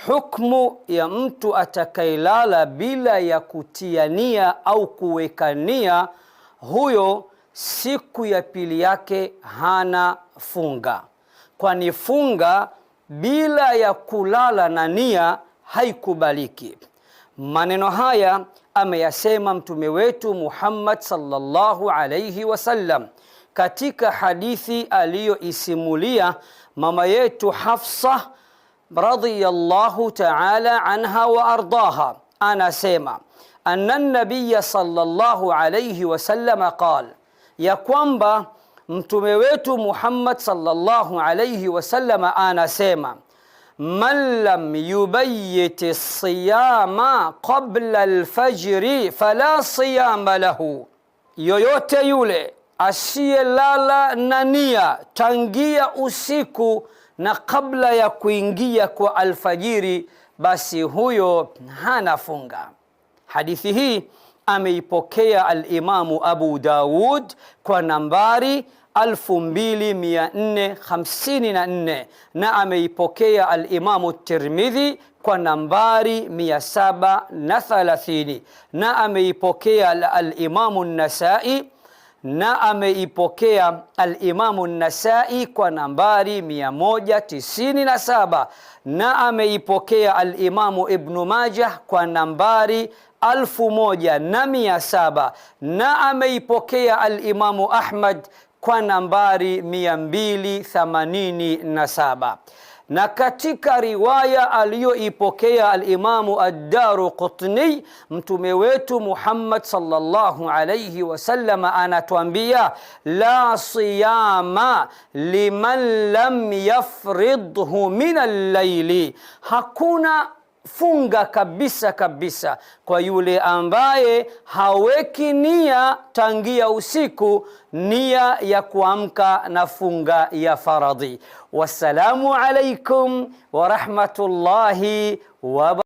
hukmu ya mtu atakailala bila ya kutia nia au kuweka nia, huyo siku ya pili yake hana funga, kwani funga bila ya kulala na nia haikubaliki. Maneno haya ameyasema mtume wetu Muhammad sallallahu alayhi wasallam katika hadithi aliyoisimulia mama yetu Hafsa radhiyallahu ta'ala anha wa ardaha. Anasema anna nabiyya sallallahu alayhi wasallam qala, ya kwamba mtume wetu Muhammad sallallahu alayhi wasallam anasema, man lam yubayyit siyama qabla alfajri fala siyama lahu, yoyote yule asiyelala na nia tangia usiku na kabla ya kuingia kwa alfajiri, basi huyo hana funga. Hadithi hii ameipokea al-Imamu Abu Dawud kwa nambari 2454 na ameipokea al-Imamu Tirmidhi kwa nambari 730 na ameipokea al-Imamu Nasai na ameipokea al-Imamu Nasai kwa nambari 197 na ameipokea al-Imamu Ibn Majah kwa nambari 1700 na ameipokea al-Imamu Ahmad kwa nambari 287. Na katika riwaya aliyoipokea al-Imamu ad-Daruqutni, mtume wetu Muhammad sallallahu alayhi wasallam anatuambia, la siyama liman lam yafridhu min al-layli, hakuna funga kabisa kabisa kwa yule ambaye haweki nia tangia usiku, nia ya kuamka na funga ya faradhi. Wassalamu alaikum wa rahmatullahi wa barakatuh.